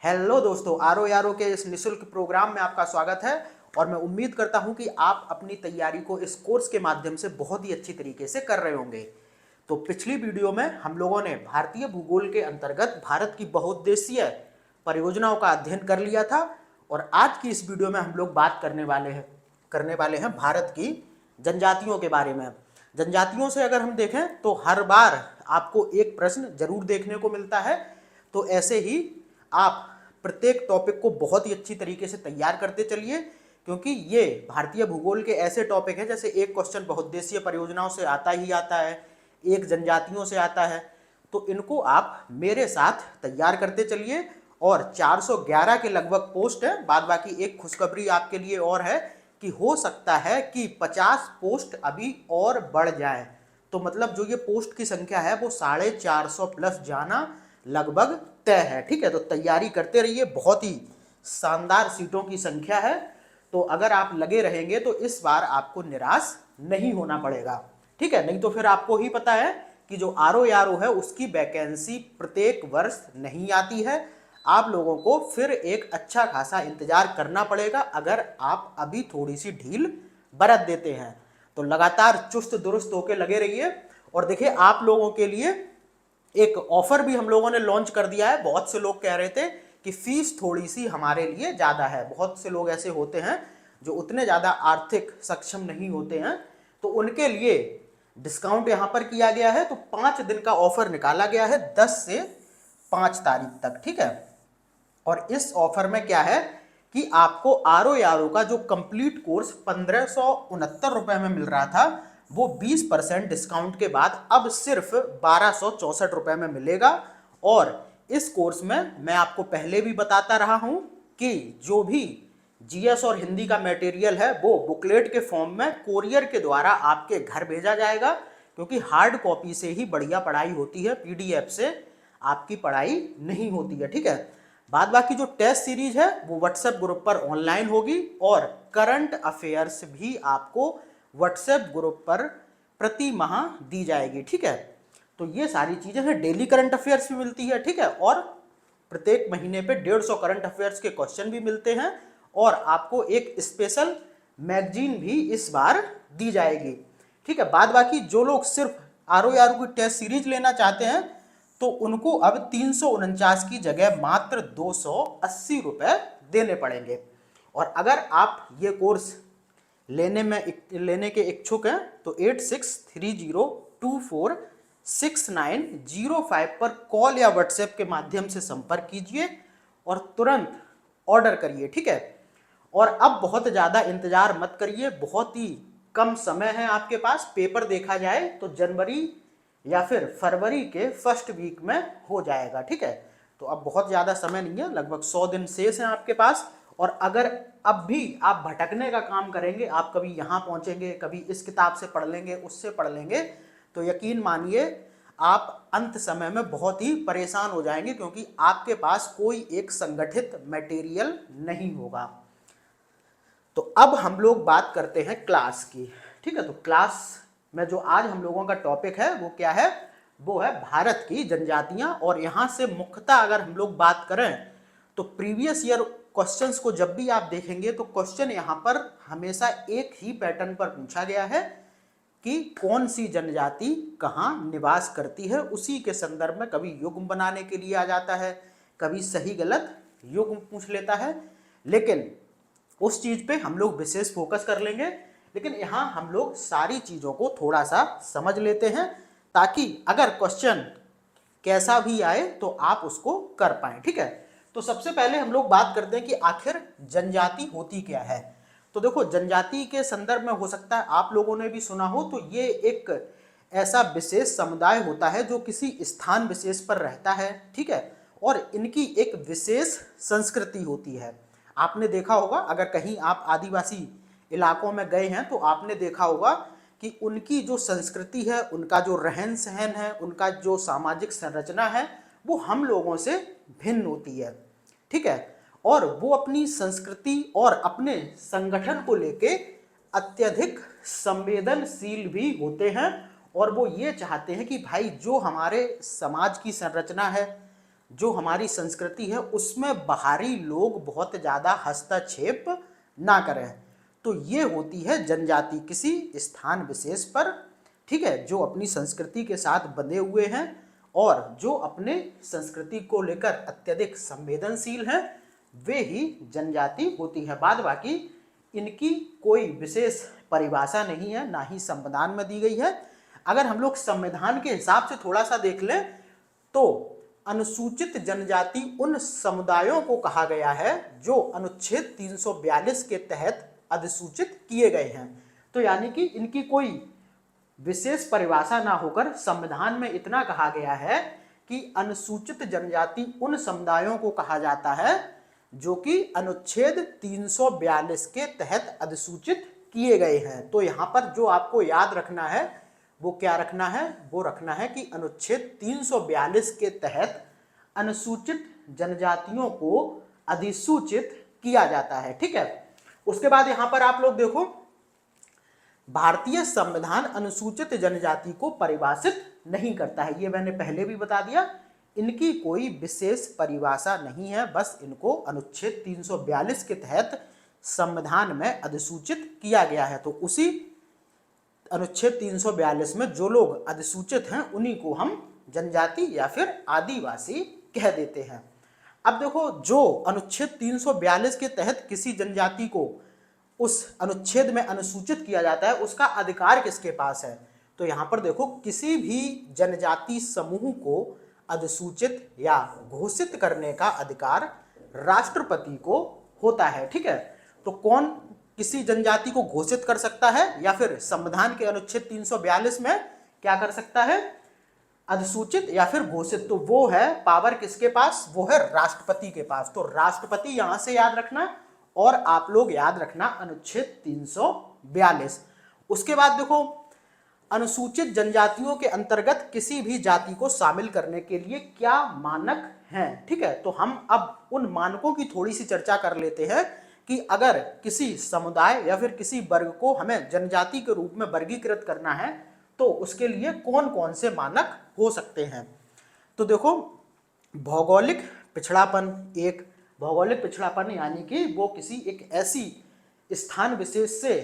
Hello दोस्तों, आरो यारो के इस निःशुल्क प्रोग्राम में आपका स्वागत है। और मैं उम्मीद करता हूं कि आप अपनी तैयारी को इस कोर्स के माध्यम से बहुत ही अच्छी तरीके से कर रहे होंगे। तो पिछली वीडियो में हम लोगों ने भारतीय भूगोल के अंतर्गत भारत की बहुउद्देशीय परियोजनाओं का अध्ययन कर लिया था। और आज की इस वीडियो में हम लोग बात करने वाले हैं भारत की जनजातियों के बारे में। जनजातियों से अगर हम देखें तो हर बार आपको एक प्रश्न जरूर देखने को मिलता है। तो ऐसे ही आप प्रत्येक टॉपिक को बहुत ही अच्छी तरीके से तैयार करते चलिए, क्योंकि ये भारतीय भूगोल के ऐसे टॉपिक हैं, जैसे एक क्वेश्चन बहुउद्देशीय परियोजनाओं से आता ही आता है, एक जनजातियों से आता है। तो इनको आप मेरे साथ तैयार करते चलिए। और 411 के लगभग पोस्ट है। बाद बाकी एक खुशखबरी आपके लिए और है कि हो सकता है कि 50 पोस्ट अभी और बढ़ जाए। तो मतलब जो ये पोस्ट की संख्या है वो 450 प्लस जाना लगभग तय है। ठीक है, तो तैयारी करते रहिए। बहुत ही शानदार सीटों की संख्या है। तो अगर आप लगे रहेंगे तो इस बार आपको निराश नहीं होना पड़ेगा। ठीक है, नहीं तो फिर आपको ही पता है कि जो आरओ यारो है उसकी वैकेंसी प्रत्येक वर्ष नहीं आती है। आप लोगों को फिर एक अच्छा खासा इंतजार करना पड़ेगा अगर आप अभी थोड़ी सी ढील बरत देते हैं। तो लगातार चुस्त दुरुस्त होकर लगे रहिए। और देखिए, आप लोगों के लिए एक ऑफर भी हम लोगों ने लॉन्च कर दिया है। बहुत से लोग कह रहे थे कि फीस थोड़ी सी हमारे लिए ज़्यादा है। बहुत से लोग ऐसे होते हैं जो उतने ज़्यादा आर्थिक सक्षम नहीं होते हैं, तो उनके लिए डिस्काउंट यहाँ पर किया गया है। तो 5 दिन का ऑफर निकाला गया है, 10 से 5 तारीख तक। ठीक है, और इस ऑफर में क्या है कि आपको आरओ यारो का जो कंप्लीट कोर्स 1569 रुपए में मिल रहा था, वो 20% डिस्काउंट के बाद अब सिर्फ 1264 रुपए में मिलेगा। और इस कोर्स में मैं आपको पहले भी बताता रहा हूं कि जो भी जीएस और हिंदी का मटेरियल है वो बुकलेट के फॉर्म में कोरियर के द्वारा आपके घर भेजा जाएगा, क्योंकि हार्ड कॉपी से ही बढ़िया पढ़ाई होती है, पीडीएफ से आपकी पढ़ाई नहीं होती है। ठीक है, बाद बाकी जो टेस्ट सीरीज है वो व्हाट्सएप ग्रुप पर ऑनलाइन होगी, और करंट अफेयर्स भी आपको व्हाट्सएप ग्रुप पर प्रति माह दी जाएगी। ठीक है, तो ये सारी चीजें हैं। डेली करंट अफेयर्स भी मिलती है। ठीक है, और प्रत्येक महीने पे 150 करंट अफेयर्स के क्वेश्चन भी मिलते हैं। और आपको एक स्पेशल मैगजीन भी इस बार दी जाएगी। ठीक है, बाद बाकी जो लोग सिर्फ आरओ यारो की टेस्ट सीरीज लेना चाहते हैं तो उनको अब 349 की जगह मात्र 280 रुपए देने पड़ेंगे। और अगर आप ये कोर्स लेने के इच्छुक हैं तो 8630246905 पर कॉल या व्हाट्सएप के माध्यम से संपर्क कीजिए और तुरंत ऑर्डर करिए। ठीक है, और अब बहुत ज़्यादा इंतजार मत करिए, बहुत ही कम समय है आपके पास। पेपर देखा जाए तो जनवरी या फिर फरवरी के फर्स्ट वीक में हो जाएगा। ठीक है, तो अब बहुत ज़्यादा समय नहीं है, लगभग 100 दिन शेष हैं आपके पास। और अगर अब भी आप भटकने का काम करेंगे, आप कभी यहाँ पहुँचेंगे, कभी इस किताब से पढ़ लेंगे, उससे पढ़ लेंगे, तो यकीन मानिए आप अंत समय में बहुत ही परेशान हो जाएंगे, क्योंकि आपके पास कोई एक संगठित मटेरियल नहीं होगा। तो अब हम लोग बात करते हैं क्लास की। ठीक है, तो क्लास में जो आज हम लोगों का टॉपिक है वो क्या है, वो है भारत की जनजातियां। और यहां से मुख्यतः अगर हम लोग बात करें तो प्रीवियस ईयर क्वेश्चंस को जब भी आप देखेंगे तो क्वेश्चन यहां पर हमेशा एक ही पैटर्न पर पूछा गया है कि कौन सी जनजाति कहाँ निवास करती है। उसी के संदर्भ में कभी युग्म बनाने के लिए आ जाता है, कभी सही गलत युग्म पूछ लेता है, लेकिन उस चीज पे हम लोग विशेष फोकस कर लेंगे। लेकिन यहाँ हम लोग सारी चीजों को थोड़ा सा समझ लेते हैं, ताकि अगर क्वेश्चन कैसा भी आए तो आप उसको कर पाए। ठीक है, तो सबसे पहले हम लोग बात करते हैं कि आखिर जनजाति होती क्या है। तो देखो, जनजाति के संदर्भ में हो सकता है आप लोगों ने भी सुना हो, तो ये एक ऐसा विशेष समुदाय होता है जो किसी स्थान विशेष पर रहता है। ठीक है, और इनकी एक विशेष संस्कृति होती है। आपने देखा होगा, अगर कहीं आप आदिवासी इलाकों में गए हैं तो आपने देखा होगा कि उनकी जो संस्कृति है, उनका जो रहन सहन है, उनका जो सामाजिक संरचना है, वो हम लोगों से भिन्न होती है। ठीक है, और वो अपनी संस्कृति और अपने संगठन को लेके अत्यधिक संवेदनशील भी होते हैं। और वो ये चाहते हैं कि भाई जो हमारे समाज की संरचना है, जो हमारी संस्कृति है उसमें बाहरी लोग बहुत ज़्यादा हस्तक्षेप ना करें। तो ये होती है जनजाति किसी स्थान विशेष पर, ठीक है, जो अपनी संस्कृति के साथ बंधे हुए हैं और जो अपने संस्कृति को लेकर अत्यधिक संवेदनशील हैं, वे ही जनजाति होती है। बाद बाकी इनकी कोई विशेष परिभाषा नहीं है, ना ही संविधान में दी गई है। अगर हम लोग संविधान के हिसाब से थोड़ा सा देख लें तो अनुसूचित जनजाति उन समुदायों को कहा गया है जो अनुच्छेद 342 के तहत अधिसूचित किए गए हैं। तो यानी कि इनकी कोई विशेष परिभाषा ना होकर संविधान में इतना कहा गया है कि अनुसूचित जनजाति उन समुदायों को कहा जाता है जो कि अनुच्छेद 342 के तहत अधिसूचित किए गए हैं। तो यहाँ पर जो आपको याद रखना है वो क्या रखना है, वो रखना है कि अनुच्छेद 342 के तहत अनुसूचित जनजातियों को अधिसूचित किया जाता है, ठीक है। उसके बाद यहाँ पर आप लोग देखो, भारतीय संविधान अनुसूचित जनजाति को परिभाषित नहीं करता है, ये मैंने पहले भी बता दिया। इनकी कोई विशेष परिभाषा नहीं है, बस इनको अनुच्छेद 342 के तहत संविधान में अधिसूचित किया गया है। तो उसी अनुच्छेद 342 में जो लोग अधिसूचित हैं उन्हीं को हम जनजाति या फिर आदिवासी कह देते हैं। अब देखो, जो अनुच्छेद 342 के तहत किसी जनजाति को उस अनुच्छेद में अनुसूचित किया जाता है, उसका अधिकार किसके पास है? तो यहाँ पर देखो, किसी भी जनजाति समूह को अधिसूचित या घोषित करने का अधिकार राष्ट्रपति को होता है, ठीक है। तो कौन किसी जनजाति को घोषित कर सकता है या फिर संविधान के अनुच्छेद 342 में क्या कर सकता है, अधिसूचित या फिर घोषित? तो वो है पावर किसके पास, वो है राष्ट्रपति के पास। तो राष्ट्रपति यहां से याद रखना और आप लोग याद रखना अनुच्छेद 342। उसके बाद देखो, अनुसूचित जनजातियों के अंतर्गत किसी भी जाति को शामिल करने के लिए क्या मानक हैं, ठीक है। तो हम अब उन मानकों की थोड़ी सी चर्चा कर लेते हैं कि अगर किसी समुदाय या फिर किसी वर्ग को हमें जनजाति के रूप में वर्गीकृत करना है तो उसके लिए कौन कौन से मानक हो सकते हैं। तो देखो, भौगोलिक पिछड़ापन, एक भौगोलिक पिछड़ापन यानी कि वो किसी एक ऐसी स्थान विशेष से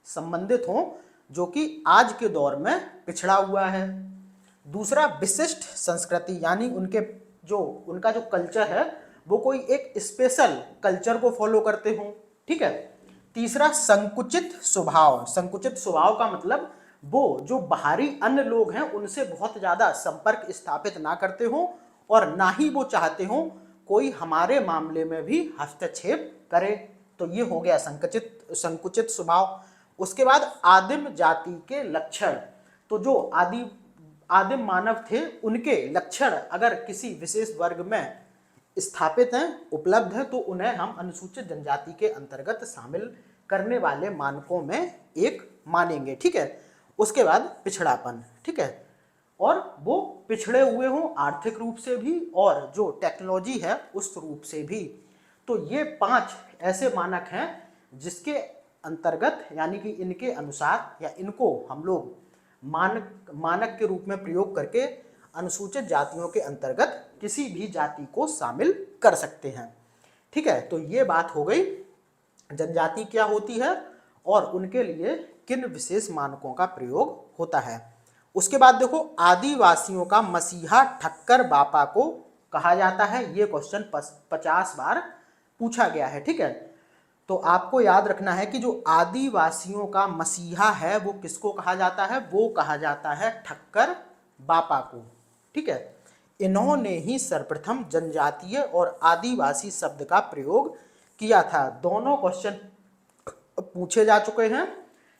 संबंधित हो जो कि आज के दौर में पिछड़ा हुआ है। दूसरा, विशिष्ट संस्कृति यानी उनका जो कल्चर है वो कोई एक स्पेशल कल्चर को फॉलो करते हो, ठीक है। तीसरा, संकुचित स्वभाव। संकुचित स्वभाव का मतलब वो जो बाहरी अन्य लोग हैं उनसे बहुत ज्यादा संपर्क स्थापित ना करते हो और ना ही वो चाहते हो कोई हमारे मामले में भी हस्तक्षेप करे। तो ये हो गया संकुचित स्वभाव। उसके बाद, आदिम जाति के लक्षण। तो जो आदिम मानव थे उनके लक्षण अगर किसी विशेष वर्ग में स्थापित हैं, उपलब्ध है, तो उन्हें हम अनुसूचित जनजाति के अंतर्गत शामिल करने वाले मानकों में एक मानेंगे, ठीक है। उसके बाद पिछड़ापन, ठीक है, और वो पिछड़े हुए हों आर्थिक रूप से भी और जो टेक्नोलॉजी है उस रूप से भी। तो ये 5 ऐसे मानक हैं जिसके अंतर्गत यानी कि इनके अनुसार या इनको हम लोग मानक के रूप में प्रयोग करके अनुसूचित जातियों के अंतर्गत किसी भी जाति को शामिल कर सकते हैं, ठीक है। तो ये बात हो गई जनजाति क्या होती है और उनके लिए किन विशेष मानकों का प्रयोग होता है। उसके बाद देखो, आदिवासियों का मसीहा ठक्कर बापा को कहा जाता है। ये क्वेश्चन 50 बार पूछा गया है, ठीक है। तो आपको याद रखना है कि जो आदिवासियों का मसीहा है वो किसको कहा जाता है, वो कहा जाता है ठक्कर बापा को, ठीक है। इन्होंने ही सर्वप्रथम जनजातीय और आदिवासी शब्द का प्रयोग किया था। दोनों क्वेश्चन पूछे जा चुके हैं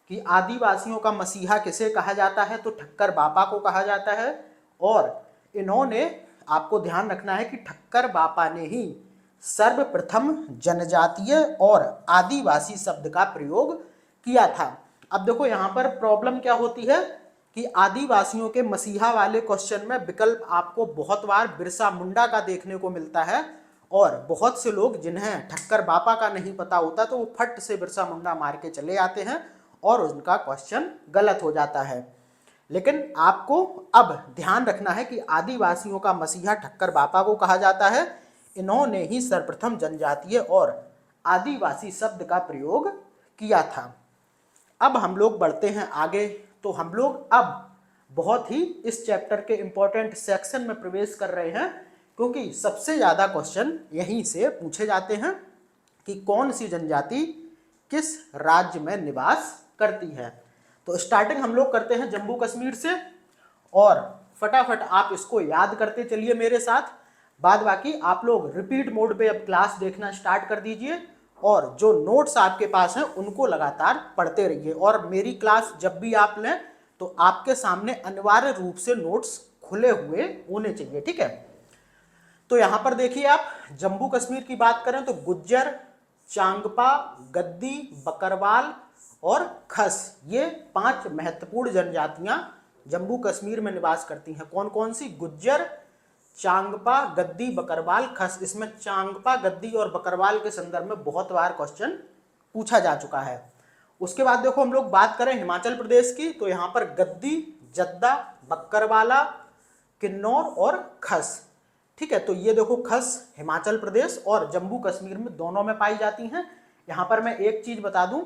कि आदिवासियों का मसीहा किसे कहा जाता है, तो ठक्कर बापा को कहा जाता है। और इन्होंने, आपको ध्यान रखना है कि ठक्कर बापा ने ही सर्वप्रथम जनजातीय और आदिवासी शब्द का प्रयोग किया था। अब देखो यहाँ पर प्रॉब्लम क्या होती है कि आदिवासियों के मसीहा वाले क्वेश्चन में विकल्प आपको बहुत बार बिरसा मुंडा का देखने को मिलता है और बहुत से लोग जिन्हें ठक्कर बापा का नहीं पता होता तो वो फट से बिरसा मुंडा मार के चले आते हैं और उनका क्वेश्चन गलत हो जाता है। लेकिन आपको अब ध्यान रखना है कि आदिवासियों का मसीहा ठक्कर बापा को कहा जाता है। इन्होंने ही सर्वप्रथम जनजातीय और आदिवासी शब्द का प्रयोग किया था। अब हम लोग बढ़ते हैं आगे। तो हम लोग अब बहुत ही इस चैप्टर के इंपॉर्टेंट सेक्शन में प्रवेश कर रहे हैं, क्योंकि सबसे ज़्यादा क्वेश्चन यहीं से पूछे जाते हैं कि कौन सी जनजाति किस राज्य में निवास करती है। तो स्टार्टिंग हम लोग करते हैं जम्मू कश्मीर से, और फटाफट आप इसको याद करते चलिए मेरे साथ। बाद बाकी आप लोग रिपीट मोड पे अब क्लास देखना स्टार्ट कर दीजिए, और जो नोट्स आपके पास हैं उनको लगातार पढ़ते रहिए। और मेरी क्लास जब भी आप लें तो आपके सामने अनिवार्य रूप से नोट्स खुले हुए होने चाहिए, ठीक है। तो यहां पर देखिए, आप जम्मू कश्मीर की बात करें तो गुज्जर, चांगपा, गद्दी, बकरवाल और खस, ये 5 महत्वपूर्ण जनजातियां जम्मू कश्मीर में निवास करती हैं। कौन कौन सी? गुज्जर, चांगपा, गद्दी, बकरवाल, खस। इसमें चांगपा, गद्दी और बकरवाल के संदर्भ में बहुत बार क्वेश्चन पूछा जा चुका है। उसके बाद देखो, हम लोग बात करें हिमाचल प्रदेश की, तो यहाँ पर गद्दी, जद्दा, बकरवाला, किन्नौर और खस, ठीक है। तो ये देखो, खस हिमाचल प्रदेश और जम्मू कश्मीर में दोनों में पाई जाती हैं। यहाँ पर मैं एक चीज बता दूं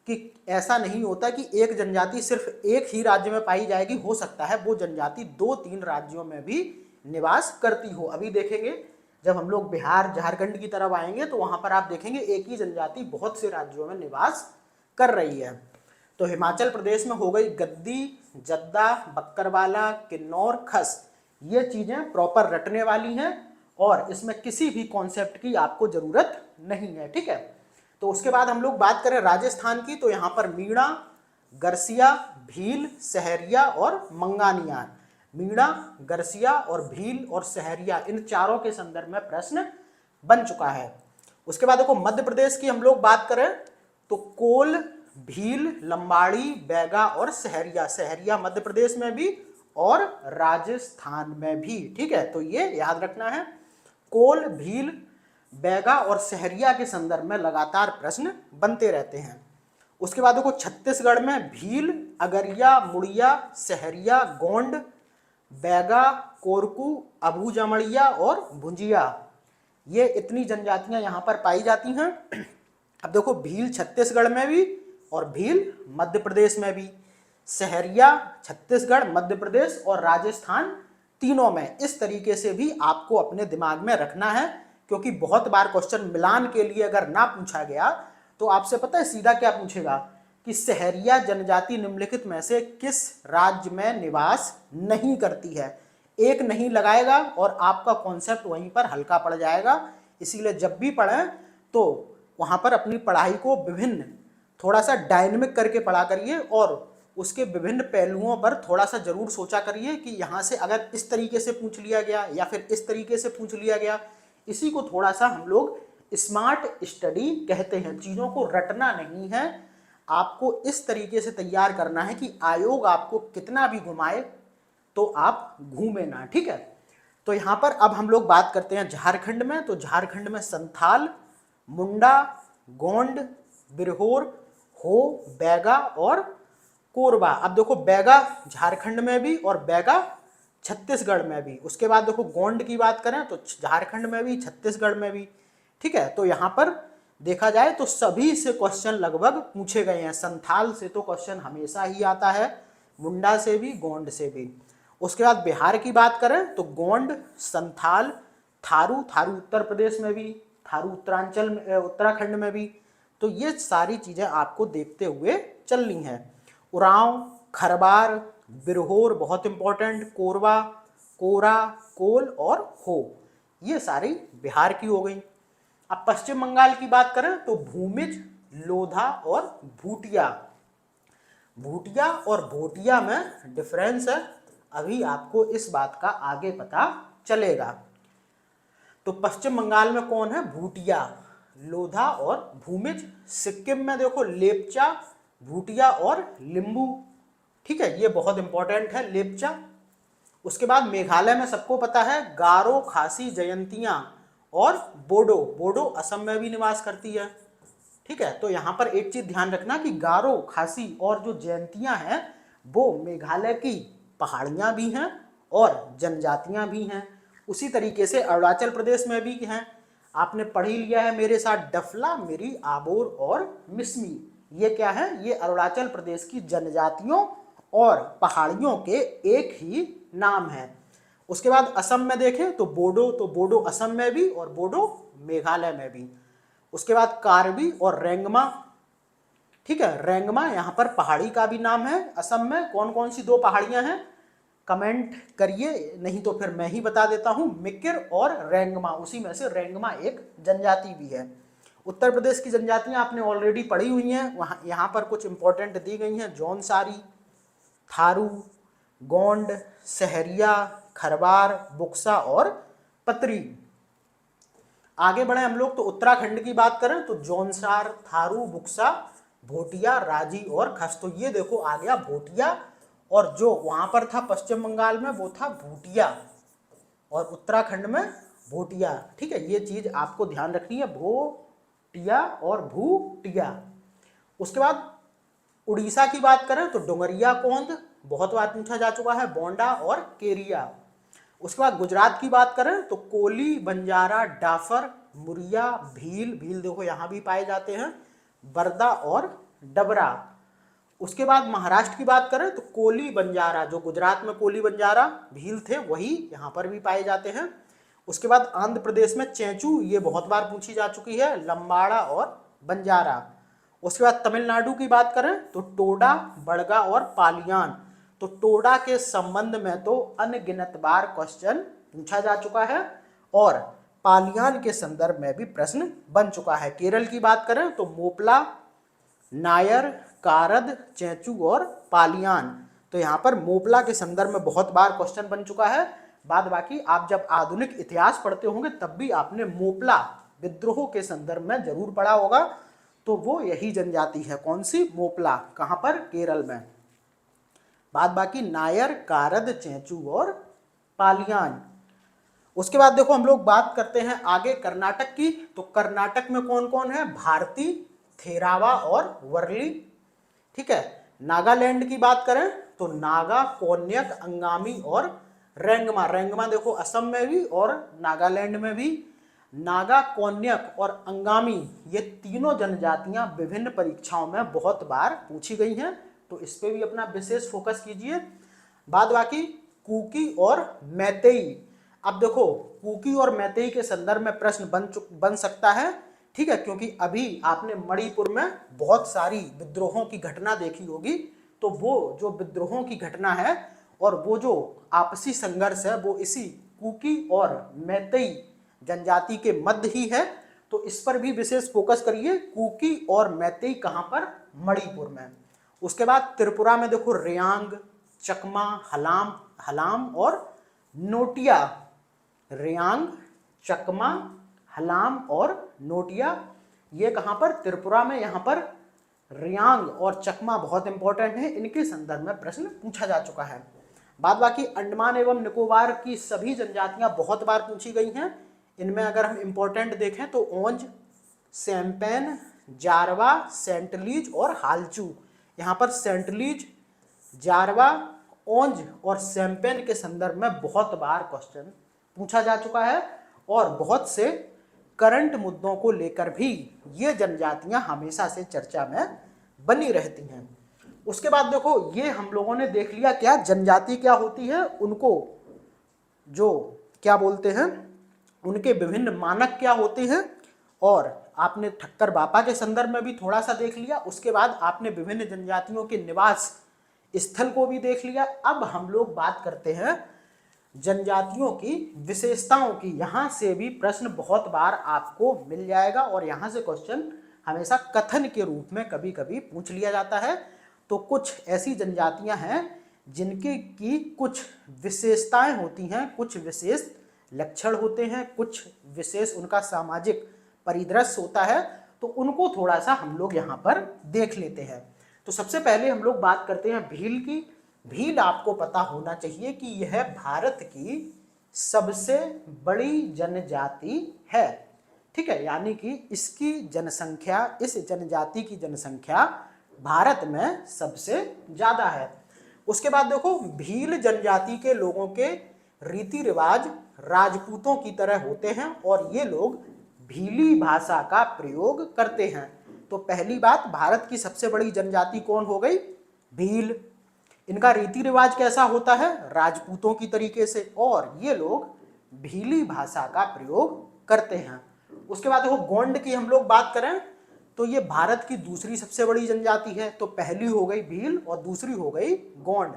कि ऐसा नहीं होता कि एक जनजाति सिर्फ एक ही राज्य में पाई जाएगी। हो सकता है वो जनजाति 2-3 राज्यों में भी निवास करती हो। अभी देखेंगे जब हम लोग बिहार, झारखंड की तरफ आएंगे तो वहां पर आप देखेंगे एक ही जनजाति बहुत से राज्यों में निवास कर रही है। तो हिमाचल प्रदेश में हो गई गद्दी, जद्दा, बक्करवाला, किन्नौर, खस। ये चीजें प्रॉपर रटने वाली हैं और इसमें किसी भी कॉन्सेप्ट की आपको जरूरत नहीं है, ठीक है। तो उसके बाद हम लोग बात करें राजस्थान की, तो यहाँ पर मीणा, गरसिया, भील, सहरिया और मंगानियार। मीणा, गरसिया और भील और सहरिया, इन चारों के संदर्भ में प्रश्न बन चुका है। उसके बाद देखो, मध्य प्रदेश की हम लोग बात करें तो कोल, भील, लंबाड़ी, बैगा और सहरिया। सहरिया मध्य प्रदेश में भी और राजस्थान में भी, ठीक है। तो ये याद रखना है, कोल, भील, बैगा और सहरिया के संदर्भ में लगातार प्रश्न बनते रहते हैं। उसके बाद देखो, छत्तीसगढ़ में भील, अगरिया, मुड़िया, सहरिया, गोंड, बैगा, कोरकू, अबू जमड़िया और भुंजिया, ये इतनी जनजातियां यहां पर पाई जाती हैं। अब देखो, भील छत्तीसगढ़ में भी और भील मध्य प्रदेश में भी। सहरिया छत्तीसगढ़, मध्य प्रदेश और राजस्थान, तीनों में। इस तरीके से भी आपको अपने दिमाग में रखना है, क्योंकि बहुत बार क्वेश्चन मिलान के लिए अगर ना पूछा गया तो आपसे पता है सीधा क्या पूछेगा कि सहरिया जनजाति निम्नलिखित में से किस राज्य में निवास नहीं करती है। एक नहीं लगाएगा और आपका कॉन्सेप्ट वहीं पर हल्का पड़ जाएगा। इसीलिए जब भी पढ़ें तो वहां पर अपनी पढ़ाई को विभिन्न, थोड़ा सा डायनेमिक करके पढ़ा करिए और उसके विभिन्न पहलुओं पर थोड़ा सा जरूर सोचा करिए कि यहाँ से अगर इस तरीके से पूछ लिया गया या फिर इस तरीके से पूछ लिया गया। इसी को थोड़ा सा हम लोग स्मार्ट स्टडी कहते हैं। चीज़ों को रटना नहीं है, आपको इस तरीके से तैयार करना है कि आयोग आपको कितना भी घुमाए तो आप घूमे ना, ठीक है। तो यहाँ पर अब हम लोग बात करते हैं झारखंड में। तो झारखंड में संथाल, मुंडा, गोंड, बिरहोर, हो, बैगा और कोरबा। अब देखो, बैगा झारखंड में भी और बैगा छत्तीसगढ़ में भी। उसके बाद देखो, गोंड की बात करें तो झारखंड में भी, छत्तीसगढ़ में भी, ठीक है। तो यहाँ पर देखा जाए तो सभी से क्वेश्चन लगभग पूछे गए हैं। संथाल से तो क्वेश्चन हमेशा ही आता है, मुंडा से भी, गोंड से भी। उसके बाद बिहार की बात करें तो गोंड, संथाल, थारू, थारू उत्तर प्रदेश में भी, थारू उत्तरांचल में, उत्तराखंड में भी। तो ये सारी चीजें आपको देखते हुए चलनी है। उरांव, खरबार, बिरहोर बहुत इंपॉर्टेंट, कोरबा, कोरा, कोल और हो, ये सारी बिहार की हो गई। अब पश्चिम बंगाल की बात करें तो भूमिज, लोधा और भूटिया। भूटिया और भोटिया में डिफरेंस है, अभी आपको इस बात का आगे पता चलेगा। तो पश्चिम बंगाल में कौन है? भूटिया, लोधा और भूमिज। सिक्किम में देखो, लेपचा, भूटिया और लिंबू, ठीक है, ये बहुत इंपॉर्टेंट है, लेपचा। उसके बाद मेघालय में सबको पता है गारो, खासी, जयंतियां और बोडो। बोडो असम में भी निवास करती है, ठीक है। तो यहाँ पर एक चीज ध्यान रखना कि गारो, खासी और जो जयंतियां हैं वो मेघालय की पहाड़ियाँ भी हैं और जनजातियाँ भी हैं। उसी तरीके से अरुणाचल प्रदेश में भी हैं। आपने पढ़ ही लिया है मेरे साथ, डफला, मिरी, आबोर और मिसमी। ये क्या है? ये अरुणाचल प्रदेश की जनजातियों और पहाड़ियों के एक ही नाम है। उसके बाद असम में देखें तो बोडो असम में भी और बोडो मेघालय में भी। उसके बाद कार्बी और रेंगमा, ठीक है, रेंगमा यहाँ पर पहाड़ी का भी नाम है। असम में कौन कौन सी 2 पहाड़ियाँ हैं? कमेंट करिए, नहीं तो फिर मैं ही बता देता हूँ। मिकिर और रेंगमा, उसी में से रेंगमा एक जनजाति भी है। उत्तर प्रदेश की जनजातियाँ आपने ऑलरेडी पढ़ी हुई हैं, वहाँ यहाँ पर कुछ इंपॉर्टेंट दी गई हैं। जौनसारी, थारू, गोंड, सहरिया, खरवार, बुक्सा और पतरी। आगे बढ़े हम लोग तो उत्तराखंड की बात करें तो जौनसार, थारू, बुक्सा, भोटिया, राजी और खस। तो ये देखो आ गया भोटिया, और जो वहां पर था पश्चिम बंगाल में वो था भूटिया, और उत्तराखंड में भोटिया। ठीक है, ये चीज आपको ध्यान रखनी है, भोटिया और भूटिया। उसके बाद उड़ीसा की बात करें तो डोंगरिया कोंद, बहुत बार पूछा जा चुका है, बोंडा और केरिया। उसके बाद गुजरात की बात करें तो कोली, बंजारा, डाफर, मुरिया, भील, भील देखो यहाँ भी पाए जाते हैं, बरदा और डबरा। उसके बाद महाराष्ट्र की बात करें तो कोली, बंजारा, जो गुजरात में कोली, बंजारा, भील थे वही यहाँ पर भी पाए जाते हैं। उसके बाद आंध्र प्रदेश में चेंचू, ये बहुत बार पूछी जा चुकी है, लंबाड़ा और बंजारा। उसके बाद तमिलनाडु की बात करें तो टोडा, बड़गा और पालियान। तो टोडा के संबंध में तो अनगिनत बार क्वेश्चन पूछा जा चुका है, और पालियान के संदर्भ में भी प्रश्न बन चुका है। केरल की बात करें तो मोपला, नायर, कारद, चेंचू और पालियान। तो यहाँ पर मोपला के संदर्भ में बहुत बार क्वेश्चन बन चुका है। बाद बाकी आप जब आधुनिक इतिहास पढ़ते होंगे तब भी आपने मोपला विद्रोह के संदर्भ में जरूर पढ़ा होगा। तो वो यही जनजाति है, कौन सी? मोपला। कहाँ पर? केरल में। बाद बाकी नायर, कारद, चेंचू और पालियान। उसके बाद देखो हम लोग बात करते हैं आगे कर्नाटक की। तो कर्नाटक में कौन कौन है? भारती, थेरावा और वर्ली। ठीक है। नागालैंड की बात करें तो नागा, कोन्यक, अंगामी और रेंगमा। रेंगमा देखो असम में भी और नागालैंड में भी। नागा, कोन्यक और अंगामी, ये तीनों जनजातियां विभिन्न परीक्षाओं में बहुत बार पूछी गई हैं, तो इस पे भी अपना विशेष फोकस कीजिए। बाद बाकी कुकी और मैतेई। अब देखो कुकी और मैतेई के संदर्भ में प्रश्न बन सकता है, ठीक है, क्योंकि अभी आपने मणिपुर में बहुत सारी विद्रोहों की घटना देखी होगी। तो वो जो विद्रोहों की घटना है और वो जो आपसी संघर्ष है वो इसी कुकी और मैतेई जनजाति के मध्य ही है। तो इस पर भी विशेष फोकस करिए। कुकी और मैतेई कहाँ पर? मणिपुर में। उसके बाद त्रिपुरा में देखो रियांग, चकमा, हलाम और नोटिया। रियांग, चकमा, हलाम और नोटिया, ये कहाँ पर? त्रिपुरा में। यहाँ पर रियांग और चकमा बहुत इंपॉर्टेंट है, इनके संदर्भ में प्रश्न पूछा जा चुका है। बाद बाकी अंडमान एवं निकोबार की सभी जनजातियां बहुत बार पूछी गई हैं। इनमें अगर हम इंपॉर्टेंट देखें तो ओंज, सैम्पेन, जारवा, सेंटलीज और हालचू। यहाँ पर सेंटलीज, जारवा, ओंज और सैम्पेन के संदर्भ में बहुत बार क्वेश्चन पूछा जा चुका है, और बहुत से करंट मुद्दों को लेकर भी ये जनजातियां हमेशा से चर्चा में बनी रहती हैं। उसके बाद देखो ये हम लोगों ने देख लिया क्या जनजाति क्या होती है, उनको जो क्या बोलते हैं, उनके विभिन्न मानक क्या होते हैं, और आपने ठक्कर बापा के संदर्भ में भी थोड़ा सा देख लिया। उसके बाद आपने विभिन्न जनजातियों के निवास स्थल को भी देख लिया। अब हम लोग बात करते हैं जनजातियों की विशेषताओं की। यहाँ से भी प्रश्न बहुत बार आपको मिल जाएगा, और यहाँ से क्वेश्चन हमेशा कथन के रूप में कभी कभी पूछ लिया जाता है। तो कुछ ऐसी जनजातियां हैं जिनके की कुछ विशेषताएं होती हैं, कुछ विशेष लक्षण होते हैं, कुछ विशेष उनका सामाजिक परिदृश्य होता है। तो उनको थोड़ा सा हम लोग यहाँ पर देख लेते हैं। तो सबसे पहले हम लोग बात करते हैं भील की। भील आपको पता होना चाहिए कि यह भारत की सबसे बड़ी जनजाति है, ठीक है, यानी कि इसकी जनसंख्या, इस जनजाति की जनसंख्या भारत में सबसे ज्यादा है। उसके बाद देखो भील जनजाति के लोगों के रीति रिवाज राजपूतों की तरह होते हैं और ये लोग भीली भाषा का प्रयोग करते हैं। तो पहली बात, भारत की सबसे बड़ी जनजाति कौन हो गई? भील। इनका रीति रिवाज कैसा होता है? राजपूतों की तरीके से, और ये लोग भीली भाषा का प्रयोग करते हैं। उसके बाद देखो गोंड की हम लोग बात करें तो ये भारत की दूसरी सबसे बड़ी जनजाति है। तो पहली हो गई भील और दूसरी हो गई गोंड।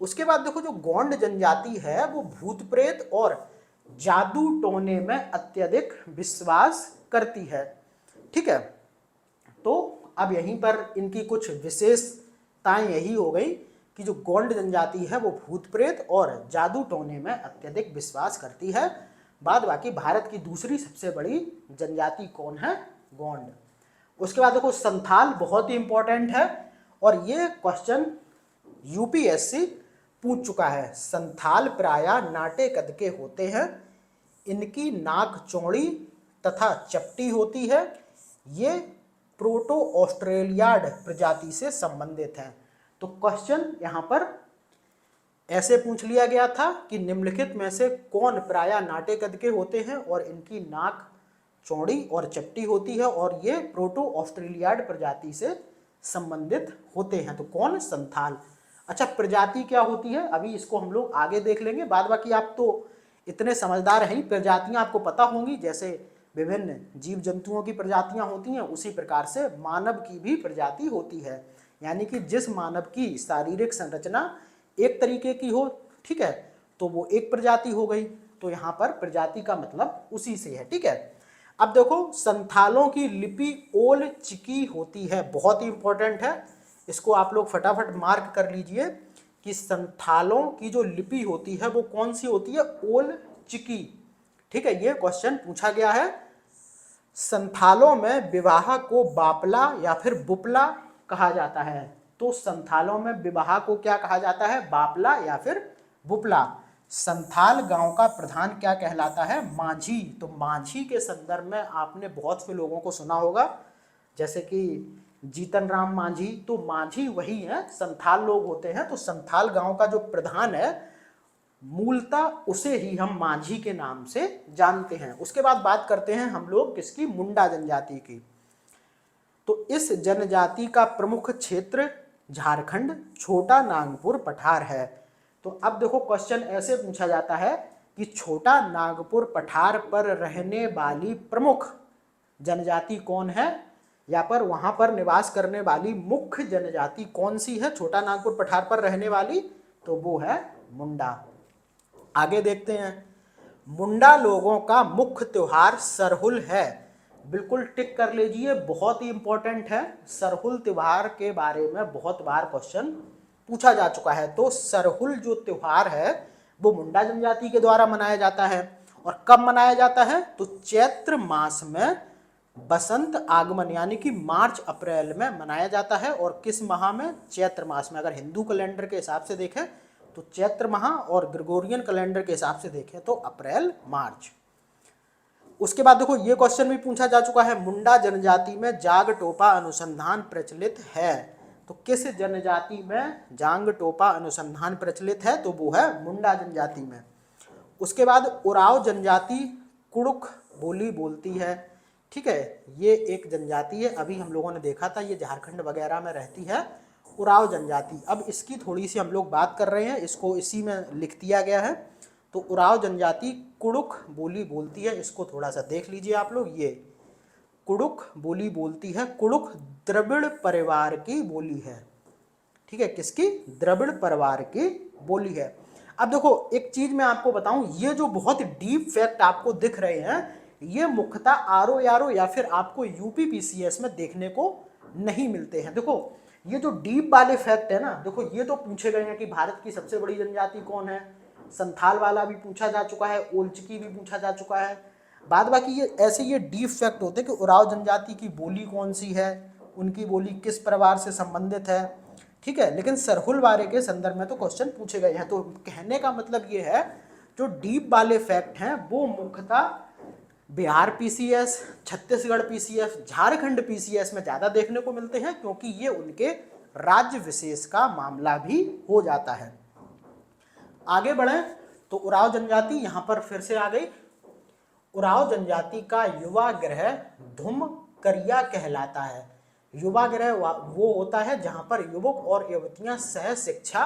उसके बाद देखो जो गोंड जनजाति है वो भूत प्रेत और जादू टोने में अत्यधिक विश्वास करती है। ठीक है, तो अब यहीं पर इनकी कुछ विशेषताएं यही हो गई कि जो गोंड जनजाति है वो भूत प्रेत और जादू टोने में अत्यधिक विश्वास करती है। बाद बाकी भारत की दूसरी सबसे बड़ी जनजाति कौन है? गोंड। उसके बाद देखो संथाल बहुत ही इंपॉर्टेंट है और ये क्वेश्चन यूपीएससी पूछ चुका है। संथाल प्रायः नाटे कद के होते हैं, इनकी नाक चौड़ी तथा चपटी होती है, ये प्रोटो ऑस्ट्रेलियाड प्रजाति से संबंधित हैं। तो क्वेश्चन यहाँ पर ऐसे पूछ लिया गया था कि निम्नलिखित में से कौन प्रायः नाटे कद के होते हैं और इनकी नाक चौड़ी और चपटी होती है और ये प्रोटो ऑस्ट्रेलियाड प्रजाति से संबंधित होते हैं। तो कौन? संथाल। अच्छा, प्रजाति क्या होती है अभी इसको हम लोग आगे देख लेंगे। बाद बाकी आप तो इतने समझदार हैं, प्रजातियां आपको पता होंगी। जैसे विभिन्न जीव जंतुओं की प्रजातियां होती हैं उसी प्रकार से मानव की भी प्रजाति होती है। यानी कि जिस मानव की शारीरिक संरचना एक तरीके की हो, ठीक है, तो वो एक प्रजाति हो गई। तो यहाँ पर प्रजाति का मतलब उसी से है। ठीक है, अब देखो संथालों की लिपि ओल चिकी होती है, बहुत ही इंपॉर्टेंट है, इसको आप लोग फटाफट मार्क कर लीजिए कि संथालों की जो लिपि होती है वो कौन सी होती है? ओल चिकी। ठीक है, ये क्वेश्चन पूछा गया है। संथालों में विवाह को बापला या फिर बुपला कहा जाता है। तो संथालों में विवाह को क्या कहा जाता है? बापला या फिर बुपला। संथाल गांव का प्रधान क्या कहलाता है? माझी। तो माझी के संदर्भ में आपने बहुत से लोगों को सुना होगा, जैसे कि जीतन राम माझी। तो माझी वही है, संथाल लोग होते हैं। तो संथाल गांव का जो प्रधान है मूलतः उसे ही हम माझी के नाम से जानते हैं। उसके बाद बात करते हैं हम लोग किसकी? मुंडा जनजाति की। तो इस जनजाति का प्रमुख क्षेत्र झारखंड छोटा नागपुर पठार है। तो अब देखो क्वेश्चन ऐसे पूछा जाता है कि छोटा नागपुर पठार पर रहने वाली प्रमुख जनजाति कौन है, या पर वहां पर निवास करने वाली मुख्य जनजाति कौन सी है छोटा नागपुर पठार पर रहने वाली? तो वो है मुंडा। आगे देखते हैं। मुंडा लोगों का मुख्य त्योहार सरहुल है। बिल्कुल टिक कर लीजिए, बहुत ही इंपॉर्टेंट है। सरहुल त्योहार के बारे में बहुत बार क्वेश्चन पूछा जा चुका है। तो सरहुल जो त्योहार है वो मुंडा जनजाति के द्वारा मनाया जाता है। और कब मनाया जाता है? तो चैत्र मास में बसंत आगमन यानी कि मार्च अप्रैल में मनाया जाता है। और किस माह में? चैत्र मास में। अगर हिंदू कैलेंडर के हिसाब से देखें तो चैत्र माह, और ग्रेगोरियन कैलेंडर के हिसाब से देखें तो अप्रैल मार्च। उसके बाद देखो ये क्वेश्चन भी पूछा जा चुका है, मुंडा जनजाति में जाग टोपा अनुसंधान प्रचलित है। तो किस जनजाति में जांग टोपा अनुसंधान प्रचलित है? तो वो है मुंडा जनजाति में। उसके बाद उराव जनजाति कुड़ुक बोली बोलती है। ठीक है, ये एक जनजाति है, अभी हम लोगों ने देखा था, ये झारखंड वगैरह में रहती है, उराव जनजाति। अब इसकी थोड़ी सी हम लोग बात कर रहे हैं, इसको इसी में लिख दिया गया है। तो उराव जनजाति कुड़ुक बोली बोलती है, इसको थोड़ा सा देख लीजिए आप लोग। ये कुड़ुक बोली बोलती है। कुड़ुक द्रविड़ परिवार की बोली है। ठीक है, किसकी? द्रविड़ परिवार की बोली है। अब देखो एक चीज मैं आपको बताऊं, ये जो बहुत डीप फैक्ट आपको दिख रहे हैं ये मुख्यतः आरओ यारो या फिर आपको यूपीपीसीएस में देखने को नहीं मिलते हैं। देखो ये जो डीप वाले फैक्ट है ना, देखो ये तो पूछे गए हैं कि भारत की सबसे बड़ी जनजाति कौन है, संथाल वाला भी पूछा जा चुका है, ओलचिकी भी पूछा जा चुका है। बाद बाकी ये ऐसे ये डीप फैक्ट होते हैं कि उराव जनजाति की बोली कौन सी है, उनकी बोली किस परिवार से संबंधित है। ठीक है, लेकिन सरहुल वाले के संदर्भ में तो क्वेश्चन पूछे गए हैं। तो कहने का मतलब ये है जो डीप वाले फैक्ट हैं वो मुख्यतः Bihar PCS, Chhattisgarh PCS, Jharkhand PCS में ज़्यादा देखने को मिलते हैं, क्योंकि ये उनके राज्य विशेष का मामला भी हो जाता है। आगे बढ़े तो उरांव जनजाति यहाँ पर फिर से आ गई। उरांव जनजाति का युवा ग्रह धुमकरिया कहलाता है। युवा ग्रह वो होता है जहाँ पर युवक और युवतियाँ सह शिक्षा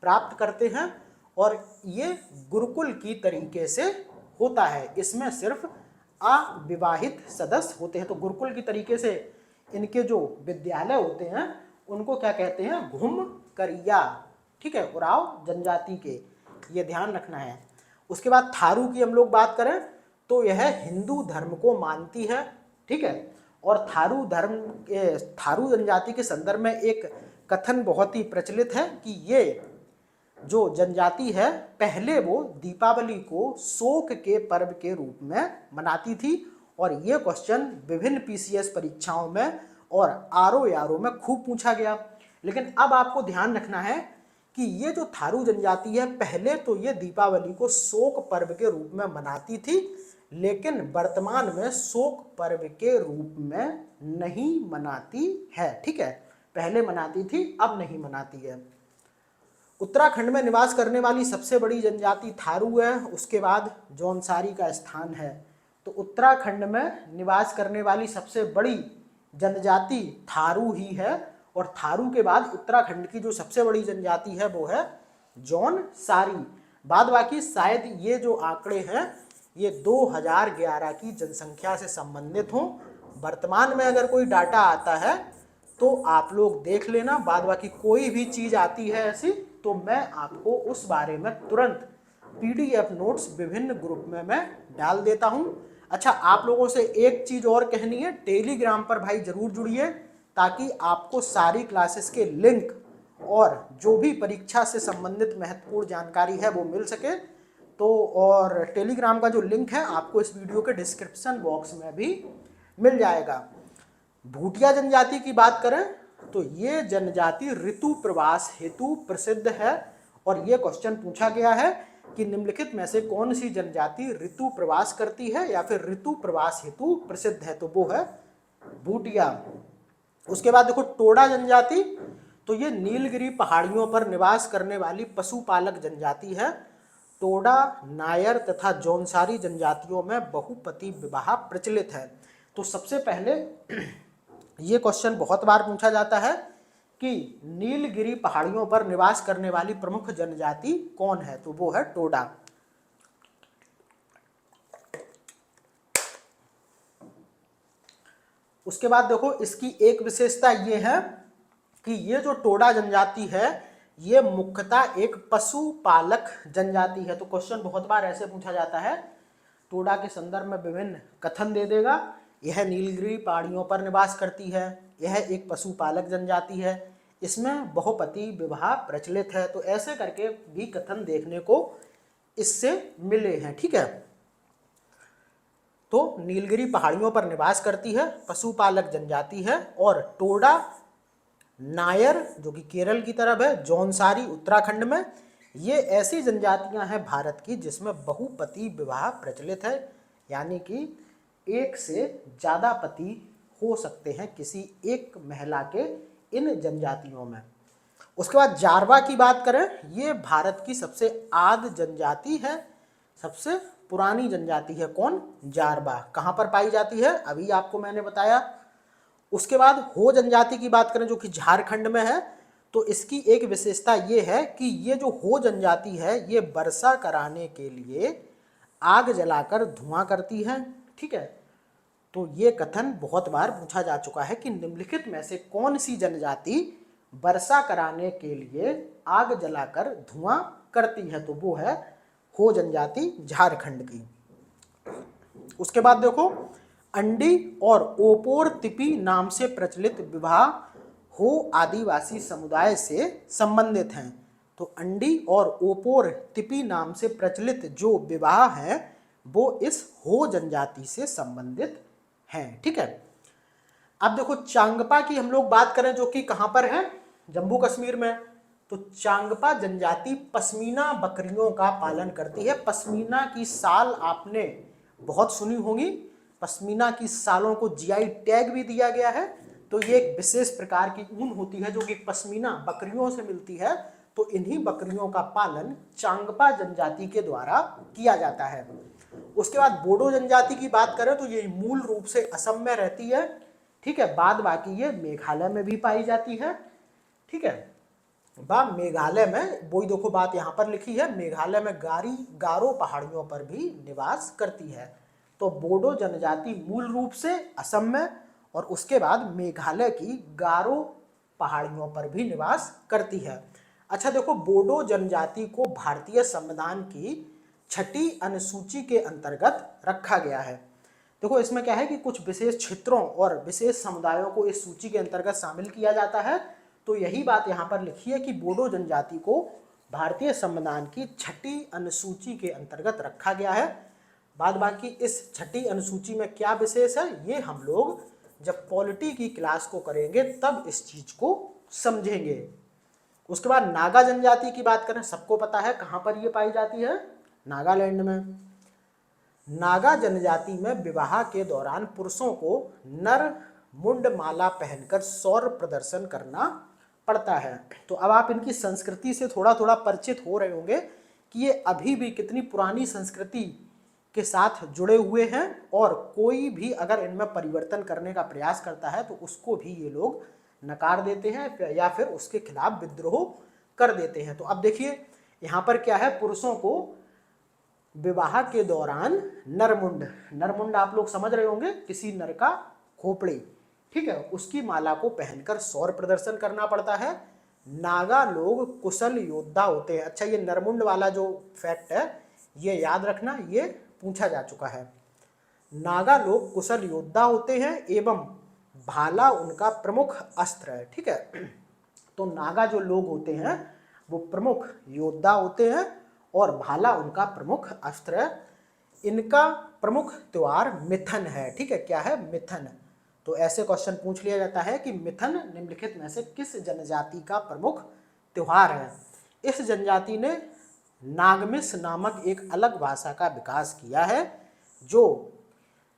प्राप्त करते हैं और ये गुरुकुल की तरीके से होता है। इसमें सिर्फ अविवाहित सदस्य होते हैं। तो गुरुकुल की तरीके से इनके जो विद्यालय होते हैं उनको क्या कहते हैं? घुमकरिया। ठीक है, उरांव जनजाति के, ये ध्यान रखना है। उसके बाद थारू की हम लोग बात करें तो यह हिंदू धर्म को मानती है। ठीक है, और थारू जनजाति के संदर्भ में एक कथन बहुत ही प्रचलित है कि ये जो जनजाति है पहले वो दीपावली को शोक के पर्व के रूप में मनाती थी और ये क्वेश्चन विभिन्न पीसीएस परीक्षाओं में और आरओ में खूब पूछा गया। लेकिन अब आपको ध्यान रखना है कि ये जो थारू जनजाति है पहले तो ये दीपावली को शोक पर्व के रूप में मनाती थी, लेकिन वर्तमान में शोक पर्व के रूप में नहीं मनाती है। ठीक है, पहले मनाती थी, अब नहीं मनाती है। उत्तराखंड में निवास करने वाली सबसे बड़ी जनजाति थारू है। उसके बाद जौनसारी का स्थान है। तो उत्तराखंड में निवास करने वाली सबसे बड़ी जनजाति थारू ही है और थारू के बाद उत्तराखंड की जो सबसे बड़ी जनजाति है वो है जौनसारी। बाद बाकी शायद ये जो आंकड़े हैं ये 2011 की जनसंख्या से संबंधित हों। वर्तमान में अगर कोई डाटा आता है तो आप लोग देख लेना। बाद बाकी कोई भी चीज़ आती है ऐसी तो मैं आपको उस बारे में तुरंत पीडीएफ नोट्स विभिन्न ग्रुप में मैं डाल देता हूं। अच्छा, आप लोगों से एक चीज़ और कहनी है, टेलीग्राम पर भाई जरूर जुड़िए ताकि आपको सारी क्लासेस के लिंक और जो भी परीक्षा से संबंधित महत्वपूर्ण जानकारी है वो मिल सके। तो और टेलीग्राम का जो लिंक है आपको इस वीडियो के डिस्क्रिप्शन बॉक्स में भी मिल जाएगा। भूटिया जनजाति की बात करें तो ये जनजाति ऋतु प्रवास हेतु प्रसिद्ध है और ये क्वेश्चन पूछा गया है कि निम्नलिखित में से कौन सी जनजाति ऋतु प्रवास करती है या फिर ऋतु प्रवास हेतु प्रसिद्ध है, तो वो है भूटिया। उसके बाद देखो टोडा जनजाति, तो ये नीलगिरी पहाड़ियों पर निवास करने वाली पशुपालक जनजाति है। टोडा, नायर तथा जौनसारी जनजातियों में बहुपति विवाह प्रचलित है। तो सबसे पहले ये क्वेश्चन बहुत बार पूछा जाता है कि नीलगिरी पहाड़ियों पर निवास करने वाली प्रमुख जनजाति कौन है, तो वो है टोडा। उसके बाद देखो इसकी एक विशेषता ये है कि ये जो टोडा जनजाति है ये मुख्यतः एक पशुपालक जनजाति है। तो क्वेश्चन बहुत बार ऐसे पूछा जाता है, टोडा के संदर्भ में विभिन्न कथन दे देगा। यह नीलगिरी पहाड़ियों पर निवास करती है, यह एक पशुपालक जनजाति है, इसमें बहुपति विवाह प्रचलित है। तो ऐसे करके भी कथन देखने को इससे मिले हैं। ठीक है, तो नीलगिरी पहाड़ियों पर निवास करती है, पशुपालक जनजाति है। और टोडा, नायर जो कि केरल की तरफ है, जौनसारी उत्तराखंड में, ये ऐसी जनजातियां हैं भारत की जिसमें बहुपति विवाह प्रचलित है, यानी कि एक से ज़्यादा पति हो सकते हैं किसी एक महिला के इन जनजातियों में। उसके बाद जारवा की बात करें, ये भारत की सबसे आद जनजाति है, सबसे पुरानी जनजाति है। कौन? जारवा। कहाँ पर पाई जाती है? अभी आपको मैंने बताया। उसके बाद हो जनजाति की बात करें जो कि झारखंड में है, तो इसकी एक विशेषता ये है कि ये जो हो जनजाति है ये वर्षा कराने के लिए आग जलाकर धुआं करती है। ठीक है, तो ये कथन बहुत बार पूछा जा चुका है कि निम्नलिखित में से कौन सी जनजाति वर्षा कराने के लिए आग जलाकर धुआं करती है, तो वो है हो जनजाति झारखंड की। उसके बाद देखो अंडी और ओपोर तिपी नाम से प्रचलित विवाह हो आदिवासी समुदाय से संबंधित हैं। तो अंडी और ओपोर तिपी नाम से प्रचलित जो विवाह है वो इस हो जनजाति से संबंधित हैं। ठीक है, अब देखो चांगपा की हम लोग बात करें जो कि कहां पर है? जम्मू कश्मीर में। तो चांगपा जनजाति पश्मीना बकरियों का पालन करती है। पश्मीना की साल आपने बहुत सुनी होगी, पश्मीना की सालों को जीआई टैग भी दिया गया है। तो ये एक विशेष प्रकार की ऊन होती है जो कि पश्मीना बकरियों से मिलती है। तो इन्हीं बकरियों का पालन चांगपा जनजाति के द्वारा किया जाता है। उसके बाद बोडो जनजाति की बात करें तो ये मूल रूप से असम में रहती है, ठीक है। बाद बाकी ये मेघालय में भी पाई जाती है, ठीक है। मेघालय में वही देखो बात यहाँ पर लिखी है, मेघालय में गारो पहाड़ियों पर भी निवास करती है। तो बोडो जनजाति मूल रूप से असम में और उसके बाद मेघालय की गारो पहाड़ियों पर भी निवास करती है। अच्छा देखो, बोडो जनजाति को भारतीय संविधान की 6ठी अनुसूची के अंतर्गत रखा गया है। देखो इसमें क्या है कि कुछ विशेष क्षेत्रों और विशेष समुदायों को इस सूची के अंतर्गत शामिल किया जाता है। तो यही बात यहाँ पर लिखी है कि बोडो जनजाति को भारतीय संविधान की 6ठी अनुसूची के अंतर्गत रखा गया है। बाद बाकी इस 6ठी अनुसूची में क्या विशेष है, ये हम लोग जब पॉलिटी की क्लास को करेंगे तब इस चीज को समझेंगे। उसके बाद नागा जनजाति की बात करें, सबको पता है कहाँ पर ये पाई जाती है, नागालैंड में। नागा जनजाति में विवाह के दौरान पुरुषों को नर मुंड माला पहनकर शौर्य प्रदर्शन करना पड़ता है। तो अब आप इनकी संस्कृति से थोड़ा थोड़ा परिचित हो रहे होंगे कि ये अभी भी कितनी पुरानी संस्कृति के साथ जुड़े हुए हैं, और कोई भी अगर इनमें परिवर्तन करने का प्रयास करता है तो उसको भी ये लोग नकार देते हैं या फिर उसके खिलाफ विद्रोह कर देते हैं। तो अब देखिए यहाँ पर क्या है, पुरुषों को विवाह के दौरान नरमुंड आप लोग समझ रहे होंगे, किसी नर का खोपड़ी, ठीक है, उसकी माला को पहनकर शौर्य प्रदर्शन करना पड़ता है। नागा लोग कुशल योद्धा होते हैं। अच्छा, ये नरमुंड वाला जो फैक्ट है ये याद रखना, ये पूछा जा चुका है। नागा लोग कुशल योद्धा होते हैं एवं भाला उनका प्रमुख अस्त्र है, ठीक है। तो नागा जो लोग होते हैं वो प्रमुख योद्धा होते हैं और भाला उनका प्रमुख अस्त्र है। इनका प्रमुख त्योहार मिथन है, ठीक है। क्या है, मिथन। तो ऐसे क्वेश्चन पूछ लिया जाता है कि मिथन निम्नलिखित में से किस जनजाति का प्रमुख त्योहार है। इस जनजाति ने नागमिस नामक एक अलग भाषा का विकास किया है जो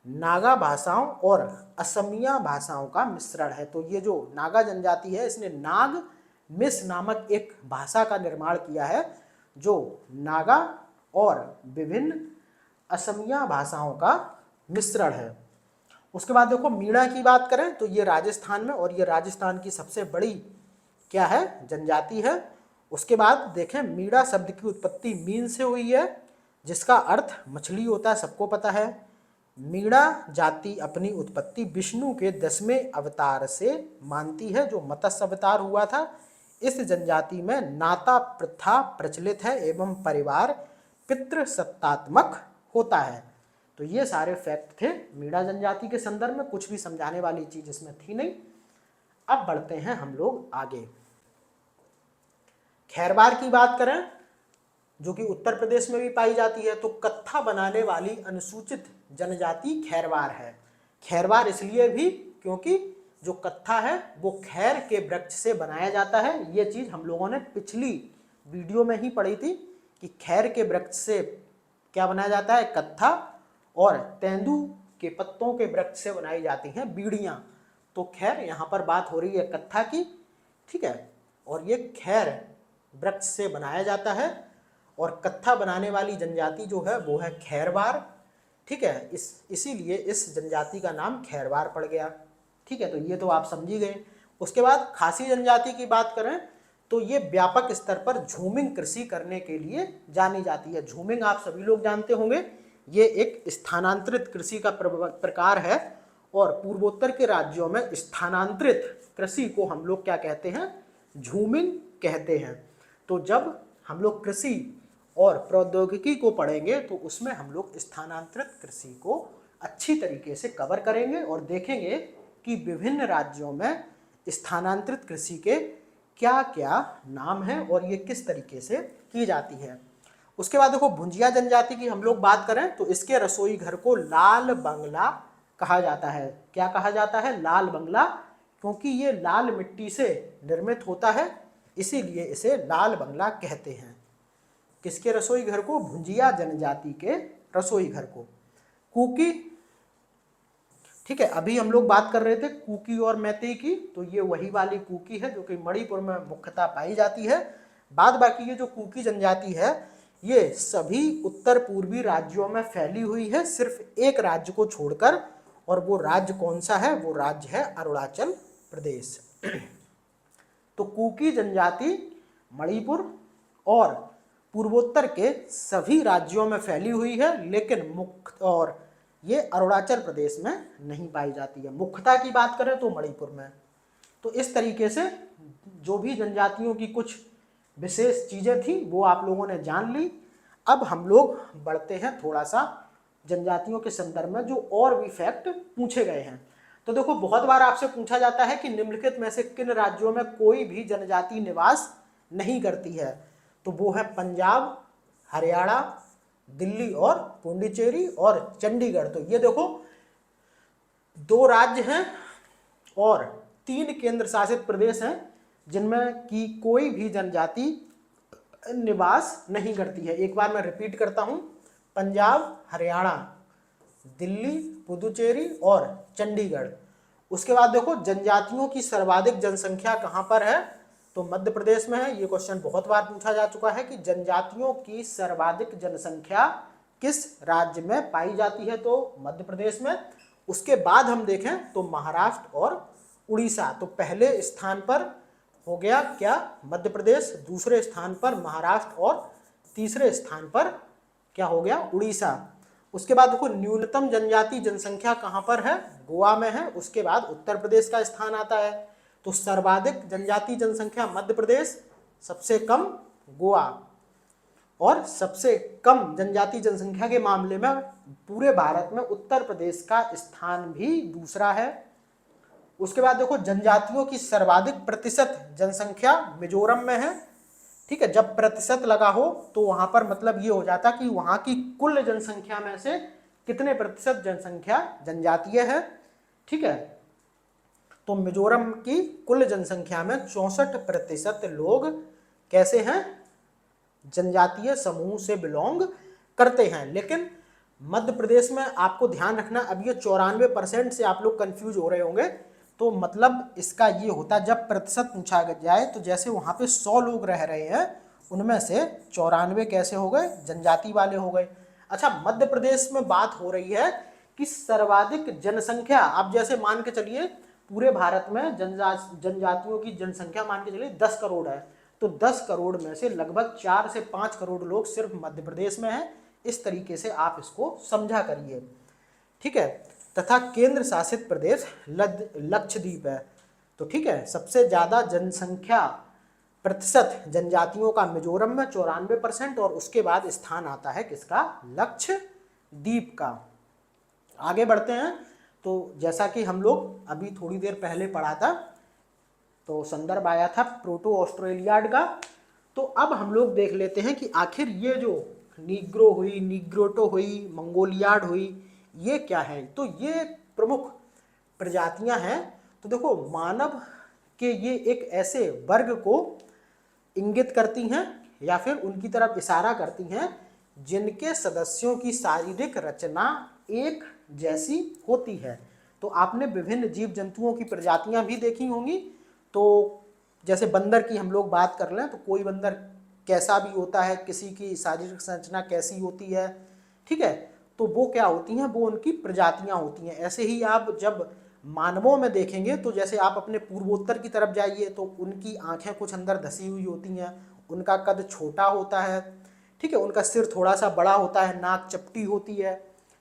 नागा भाषाओं और असमिया भाषाओं का मिश्रण है। तो ये जो नागा जनजाति है इसने नागमिस नामक एक भाषा का निर्माण किया है जो नागा और विभिन्न असमिया भाषाओं का मिश्रण है। उसके बाद देखो मीणा की बात करें तो ये राजस्थान में, और ये राजस्थान की सबसे बड़ी क्या है, जनजाति है। उसके बाद देखें, मीणा शब्द की उत्पत्ति मीन से हुई है जिसका अर्थ मछली होता है, सबको पता है। मीणा जाति अपनी उत्पत्ति विष्णु के 10वें अवतार से मानती है जो मत्स्य अवतार हुआ था। इस जनजाति में नाता प्रथा प्रचलित है एवं परिवार पितृसत्तात्मक होता है। तो ये सारे फैक्ट थे मीणा जनजाति के संदर्भ में, कुछ भी समझाने वाली चीज इसमें थी नहीं। अब बढ़ते हैं हम लोग आगे। खैरवार की बात करें जो कि उत्तर प्रदेश में भी पाई जाती है, तो कत्था बनाने वाली अनुसूचित जनजाति खैरवार है। खैरवार इसलिए भी क्योंकि जो कत्था है वो खैर के वृक्ष से बनाया जाता है। ये चीज हम लोगों ने पिछली वीडियो में ही पढ़ी थी कि खैर के वृक्ष से क्या बनाया जाता है, कत्था, और तेंदू के पत्तों के वृक्ष से बनाई जाती हैं बीड़ियां। तो खैर यहाँ पर बात हो रही है कत्था की, ठीक है, और ये खैर वृक्ष से बनाया जाता है। और कत्था बनाने वाली जनजाति जो है वो है खैरवार, ठीक है। इसीलिए इस जनजाति का नाम खैरवार पड़ गया, ठीक है। तो ये तो आप समझी गए। उसके बाद खासी जनजाति की बात करें तो ये व्यापक स्तर पर झूमिंग कृषि करने के लिए जानी जाती है। झूमिंग आप सभी लोग जानते होंगे, ये एक स्थानांतरित कृषि का प्रकार है, और पूर्वोत्तर के राज्यों में स्थानांतरित कृषि को हम लोग क्या कहते हैं, झूमिंग कहते हैं। तो जब हम लोग कृषि और प्रौद्योगिकी को पढ़ेंगे तो उसमें हम लोग स्थानांतरित कृषि को अच्छी तरीके से कवर करेंगे और देखेंगे कि विभिन्न राज्यों में स्थानांतरित कृषि के क्या क्या नाम हैं और ये किस तरीके से की जाती है। उसके बाद देखो भुंजिया जनजाति की हम लोग बात करें तो इसके रसोई घर को लाल बंगला कहा जाता है। क्या कहा जाता है, लाल बंगला, क्योंकि ये लाल मिट्टी से निर्मित होता है, इसीलिए इसे लाल बंगला कहते हैं। किसके रसोई घर को, भुंजिया जनजाति के रसोई घर को। ठीक है, अभी हम लोग बात कर रहे थे कुकी और मैतेई की, तो ये वही वाली कुकी है जो कि मणिपुर में मुख्यतः पाई जाती है। बाद बाकी ये जो कुकी जनजाति है ये सभी उत्तर पूर्वी राज्यों में फैली हुई है, सिर्फ एक राज्य को छोड़कर, और वो राज्य कौन सा है? वो राज्य है अरुणाचल प्रदेश। तो कुकी जनजाति मणिपुर और पूर्वोत्तर के सभी राज्यों में फैली हुई है, लेकिन मुख्य और ये अरुणाचल प्रदेश में नहीं पाई जाती है। मुख्यता की बात करें तो मणिपुर में। तो इस तरीके से जो भी जनजातियों की कुछ विशेष चीज़ें थी वो आप लोगों ने जान ली। अब हम लोग बढ़ते हैं थोड़ा सा जनजातियों के संदर्भ में जो और भी फैक्ट पूछे गए हैं। तो देखो, बहुत बार आपसे पूछा जाता है कि निम्नलिखित में से किन राज्यों में कोई भी जनजाति निवास नहीं करती है? तो वो है पंजाब, हरियाणा, दिल्ली और पुडुचेरी और चंडीगढ़। तो ये देखो 2 राज्य हैं और 3 केंद्र शासित प्रदेश हैं जिनमें की कोई भी जनजाति निवास नहीं करती है। एक बार मैं रिपीट करता हूं, पंजाब, हरियाणा, दिल्ली, पुडुचेरी और चंडीगढ़। उसके बाद देखो जनजातियों की सर्वाधिक जनसंख्या कहां पर है? तो मध्य प्रदेश में है। ये क्वेश्चन बहुत बार पूछा जा चुका है कि जनजातियों की सर्वाधिक जनसंख्या किस राज्य में पाई जाती है? तो मध्य प्रदेश में। उसके बाद हम देखें तो महाराष्ट्र और उड़ीसा। तो पहले स्थान पर हो गया क्या? मध्य प्रदेश, दूसरे स्थान पर महाराष्ट्र और तीसरे स्थान पर क्या हो गया? उड़ीसा। उसके बाद देखो न्यूनतम जनजाति जनसंख्या कहां पर है? गोवा में है। उसके बाद उत्तर प्रदेश का स्थान आता है। तो सर्वाधिक जनजाति जनसंख्या मध्य प्रदेश, सबसे कम गोवा, और सबसे कम जनजाति जनसंख्या के मामले में पूरे भारत में उत्तर प्रदेश का स्थान भी दूसरा है। उसके बाद देखो जनजातियों की सर्वाधिक प्रतिशत जनसंख्या मिजोरम में है। ठीक है, जब प्रतिशत लगा हो तो वहां पर मतलब ये हो जाता कि वहां की कुल जनसंख्या में से कितने प्रतिशत जनसंख्या जनजातीय है। ठीक है, तो मिजोरम की कुल जनसंख्या में 64% लोग कैसे हैं? जनजातीय समूह से बिलोंग करते हैं। लेकिन मध्य प्रदेश में आपको ध्यान रखना, अब ये 94% से आप लोग कंफ्यूज हो रहे होंगे। तो मतलब इसका ये होता, जब प्रतिशत पूछा जाए तो जैसे वहाँ पे 100 लोग रह रहे हैं उनमें से 94 कैसे हो गए? जनजाति वाले हो गए। अच्छा, मध्य प्रदेश में बात हो रही है कि सर्वाधिक जनसंख्या, आप जैसे मान के चलिए पूरे भारत में जनजातियों की जनसंख्या मान के चलिए 10 करोड़ है, तो 10 करोड़ में से लगभग 4 से 5 करोड़ लोग सिर्फ मध्य प्रदेश में हैं। इस तरीके से आप इसको समझा करिए। ठीक है, तथा केंद्र शासित प्रदेश लक्षद्वीप है। तो ठीक है, सबसे ज्यादा जनसंख्या प्रतिशत जनजातियों का मिजोरम में 94%, और उसके बाद स्थान आता है किसका? लक्षद्वीप का। आगे बढ़ते हैं। तो जैसा कि हम लोग अभी थोड़ी देर पहले पढ़ा था, तो संदर्भ आया था प्रोटो ऑस्ट्रेलियाड का। तो अब हम लोग देख लेते हैं कि आखिर ये जो नीग्रो हुई, नीग्रोटो हुई, मंगोलियाड हुई, ये क्या है? तो ये प्रमुख प्रजातियां हैं। तो देखो, मानव के ये एक ऐसे वर्ग को इंगित करती हैं या फिर उनकी तरफ इशारा करती हैं जिनके सदस्यों की शारीरिक रचना एक जैसी होती है। तो आपने विभिन्न जीव जंतुओं की प्रजातियां भी देखी होंगी। तो जैसे बंदर की हम लोग बात कर लें तो कोई बंदर कैसा भी होता है, किसी की शारीरिक संरचना कैसी होती है। ठीक है, तो वो क्या होती हैं? वो उनकी प्रजातियां होती हैं। ऐसे ही आप जब मानवों में देखेंगे तो जैसे आप अपने पूर्वोत्तर की तरफ जाइए तो उनकी आंखें कुछ अंदर धसी हुई होती हैं, उनका कद छोटा होता है। ठीक है, उनका सिर थोड़ा सा बड़ा होता है, नाक चपटी होती है।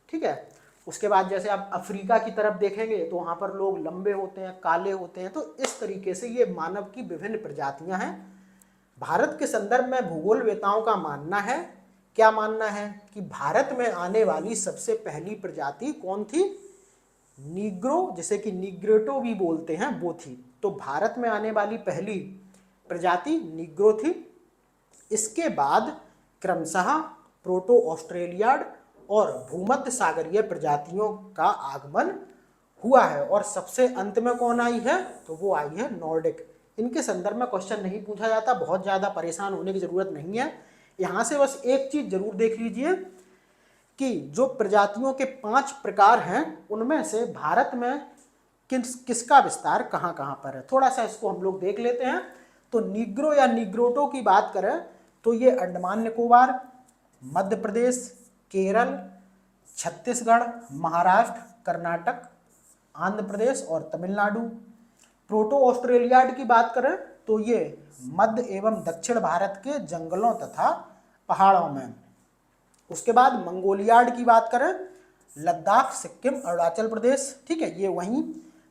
ठीक है, उसके बाद जैसे आप अफ्रीका की तरफ देखेंगे तो वहाँ पर लोग लंबे होते हैं, काले होते हैं। तो इस तरीके से ये मानव की विभिन्न प्रजातियां हैं। भारत के संदर्भ में भूगोलवेताओं का मानना है, क्या मानना है? कि भारत में आने वाली सबसे पहली प्रजाति कौन थी? नीग्रो, जिसे कि नीग्रोटो भी बोलते हैं, वो थी। तो भारत में आने वाली पहली प्रजाति नीग्रो थी। इसके बाद क्रमशः प्रोटो ऑस्ट्रेलियाड और भूमध्य सागरीय प्रजातियों का आगमन हुआ है। और सबसे अंत में कौन आई है? तो वो आई है नॉर्डिक। इनके संदर्भ में क्वेश्चन नहीं पूछा जाता, बहुत ज़्यादा परेशान होने की ज़रूरत नहीं है। यहाँ से बस एक चीज़ जरूर देख लीजिए कि कि जो प्रजातियों के 5 प्रकार हैं उनमें से भारत में किसका विस्तार कहाँ कहाँ पर है। थोड़ा सा इसको हम लोग देख लेते हैं। तो नीग्रो या निग्रोटो की बात करें तो ये अंडमान निकोबार, मध्य प्रदेश, केरल, छत्तीसगढ़, महाराष्ट्र, कर्नाटक, आंध्र प्रदेश और तमिलनाडु। प्रोटो ऑस्ट्रेलियाड की बात करें तो ये मध्य एवं दक्षिण भारत के जंगलों तथा पहाड़ों में। उसके बाद मंगोलियाड की बात करें, लद्दाख, सिक्किम, अरुणाचल प्रदेश, ठीक है, ये वहीं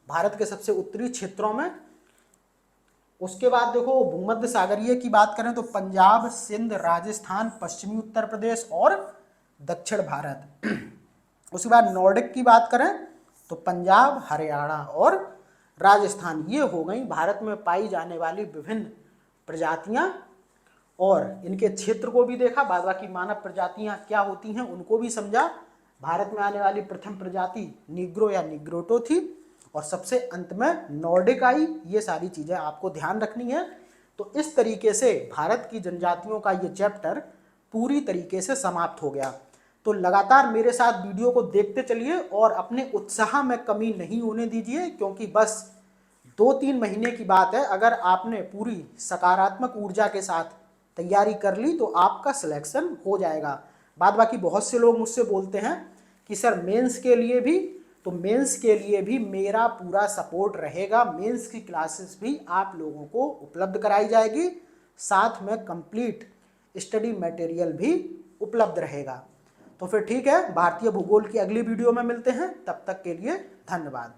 भारत के सबसे उत्तरी क्षेत्रों में। उसके बाद देखो भूमध्य सागरीय की बात करें तो पंजाब, सिंध, राजस्थान, पश्चिमी उत्तर प्रदेश और दक्षिण भारत। उसके बाद नॉर्डिक की बात करें तो पंजाब, हरियाणा और राजस्थान। ये हो गई भारत में पाई जाने वाली विभिन्न प्रजातियां और इनके क्षेत्र को भी देखा, बाद बाकी मानव प्रजातियां क्या होती हैं उनको भी समझा। भारत में आने वाली प्रथम प्रजाति नीग्रो या निग्रोटो थी और सबसे अंत में नॉर्डिक आई। ये सारी चीज़ें आपको ध्यान रखनी है। तो इस तरीके से भारत की जनजातियों का ये चैप्टर पूरी तरीके से समाप्त हो गया। तो लगातार मेरे साथ वीडियो को देखते चलिए और अपने उत्साह में कमी नहीं होने दीजिए, क्योंकि बस 2-3 महीने की बात है। अगर आपने पूरी सकारात्मक ऊर्जा के साथ तैयारी कर ली तो आपका सिलेक्शन हो जाएगा। बाद बाकी बहुत से लोग मुझसे बोलते हैं कि सर मेंस के लिए भी, तो मेंस के लिए भी मेरा पूरा सपोर्ट रहेगा। मेंस की क्लासेस भी आप लोगों को उपलब्ध कराई जाएगी, साथ में कंप्लीट स्टडी मटेरियल भी उपलब्ध रहेगा। तो फिर ठीक है, भारतीय भूगोल की अगली वीडियो में मिलते हैं। तब तक के लिए धन्यवाद।